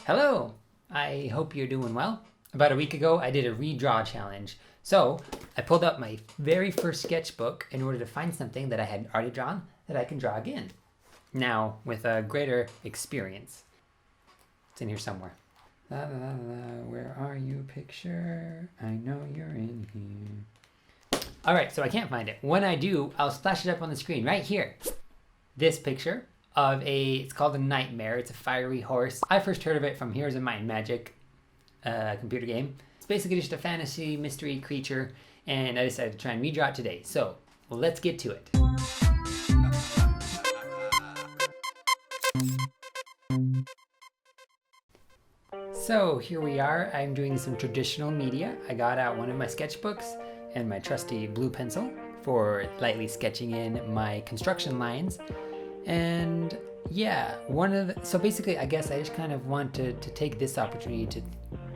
Hello! I hope you're doing well. About a week ago, I did a redraw challenge. So, I pulled up my very first sketchbook in order to find something that I had already drawn that I can draw again. Now, with a greater experience. It's in here somewhere. La la la la, where are you, picture? I know you're in here. Alright, so I can't find it. When I do, I'll splash it up on the screen right here. This picture of it's called a nightmare. It's a fiery horse. I first heard of it from Heroes of Might and Magic, computer game. It's basically just a fantasy mystery creature, and I decided to try and redraw it today. So let's get to it. So here we are. I'm doing some traditional media. I got out one of my sketchbooks and my trusty blue pencil for lightly sketching in my construction lines. And yeah, so basically I guess I just kind of want to take this opportunity to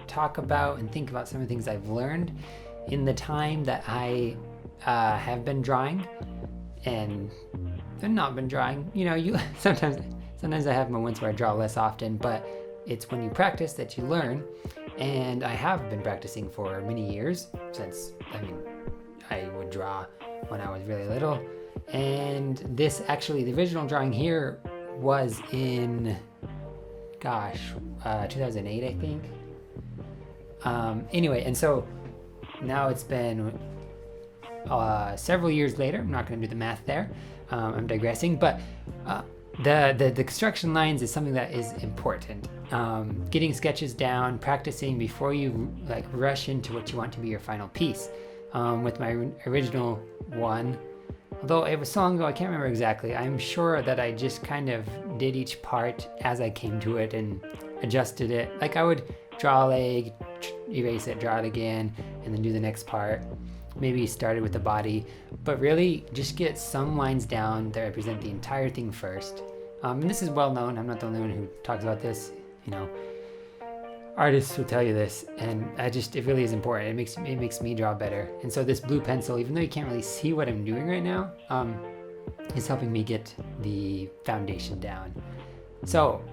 talk about and think about some of the things I've learned in the time that I have been drawing and not been drawing. You know, sometimes I have moments where I draw less often, but it's when you practice that you learn. And I have been practicing for many years since, I would draw when I was really little. And this actually, the original drawing here was in, 2008, I think. Anyway, and so now it's been several years later. I'm not going to do the math there. I'm digressing, but the construction lines is something that is important. Getting sketches down, practicing before you rush into what you want to be your final piece. With my original one, although it was so long ago, I can't remember exactly. I'm sure that I just kind of did each part as I came to it and adjusted it. Like I would draw a leg, erase it, draw it again, and then do the next part. Maybe started with the body, but really just get some lines down that represent the entire thing first. And this is well known. I'm not the only one who talks about this. You know, artists will tell you this, and it really is important. It makes me draw better. And so this blue pencil, even though you can't really see what I'm doing right now, is helping me get the foundation down. So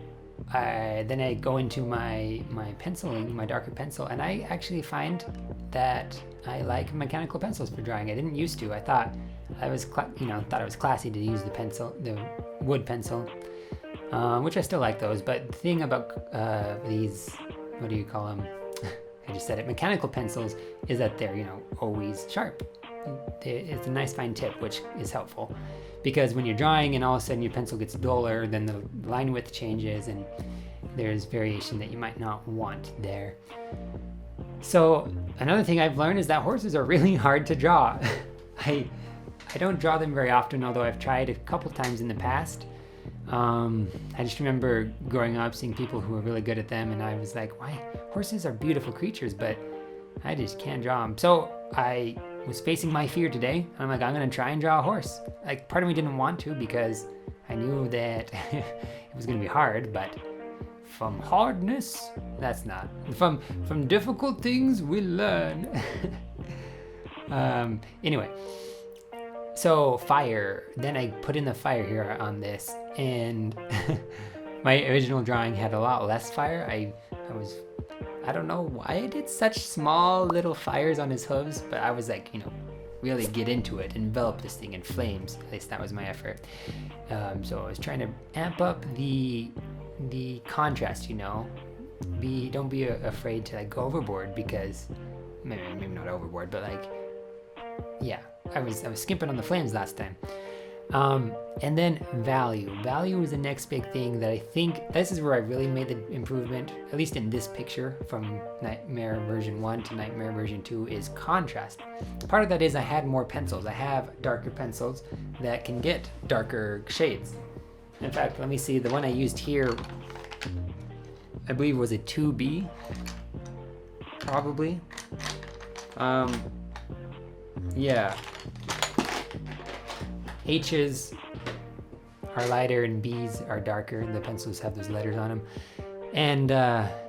then I go into my penciling, my darker pencil, and I actually find that I like mechanical pencils for drawing. I didn't used to. I thought it was classy to use the wood pencil, which I still like those. But the thing about these, what do you call them? I just said it. Mechanical pencils is that they're, always sharp. It's a nice fine tip, which is helpful because when you're drawing and all of a sudden your pencil gets duller, then the line width changes and there's variation that you might not want there. So another thing I've learned is that horses are really hard to draw. I don't draw them very often, although I've tried a couple times in the past. I just remember growing up seeing people who were really good at them, and I was like, why? Horses are beautiful creatures, but I just can't draw them. So I was facing my fear today. I'm like, I'm going to try and draw a horse. Like, part of me didn't want to because I knew that it was going to be hard, but from hardness, that's not. From difficult things, we learn. Anyway. So fire, then I put in the fire here on this, and my original drawing had a lot less fire. I don't know why I did such small little fires on his hooves, but I was like, really get into it, envelop this thing in flames. At least that was my effort. So I was trying to amp up the contrast, don't be afraid to go overboard, because maybe not overboard, but yeah. I was skimping on the flames last time. And then value. Value is the next big thing that I think, this is where I really made the improvement, at least in this picture from Nightmare version 1 to Nightmare version 2, is contrast. Part of that is I had more pencils. I have darker pencils that can get darker shades. In fact, let me see, the one I used here, I believe was a 2B, probably. Yeah. H's are lighter and B's are darker. The pencils have those letters on them. And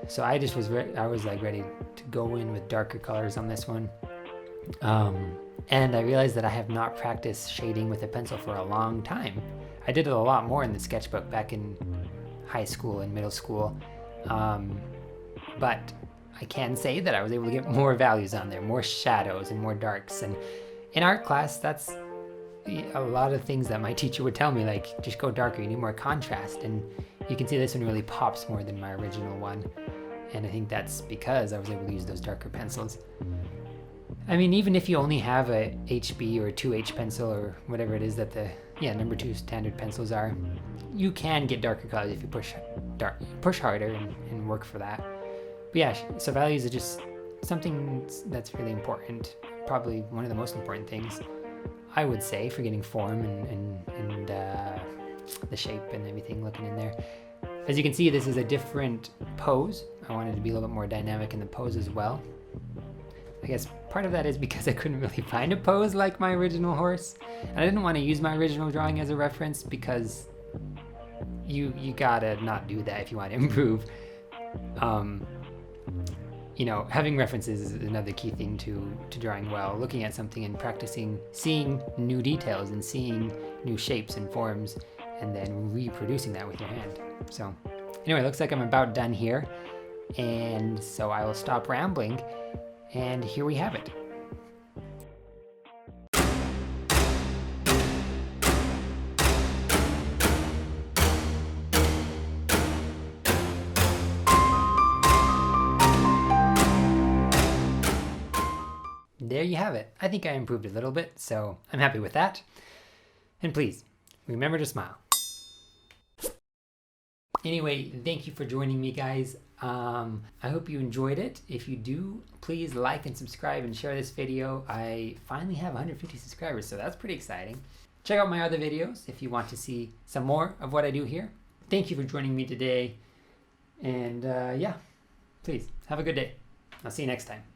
so I just was ready to go in with darker colors on this one. And I realized that I have not practiced shading with a pencil for a long time. I did it a lot more in the sketchbook back in high school and middle school. But I can say that I was able to get more values on there, more shadows and more darks. And in art class, that's a lot of things that my teacher would tell me, like, just go darker, you need more contrast. And you can see this one really pops more than my original one. And I think that's because I was able to use those darker pencils. I mean, even if you only have a HB or a 2H pencil or whatever it is that the number 2 standard pencils are, you can get darker colors if you push harder and work for that. But yeah, so values are just something that's really important. Probably one of the most important things, I would say, for getting form and the shape and everything looking in there. As you can see, this is a different pose. I wanted to be a little bit more dynamic in the pose as well. I guess part of that is because I couldn't really find a pose like my original horse. And I didn't want to use my original drawing as a reference because you gotta not do that if you want to improve. You know, having references is another key thing to drawing well. Looking at something and practicing, seeing new details and seeing new shapes and forms, and then reproducing that with your hand. So anyway, looks like I'm about done here. And so I will stop rambling. And here we have it. There you have it. I think I improved a little bit, so I'm happy with that. And please, remember to smile. Anyway, thank you for joining me, guys. I hope you enjoyed it. If you do, please like and subscribe and share this video. I finally have 150 subscribers, so that's pretty exciting. Check out my other videos if you want to see some more of what I do here. Thank you for joining me today. And yeah, please have a good day. I'll see you next time.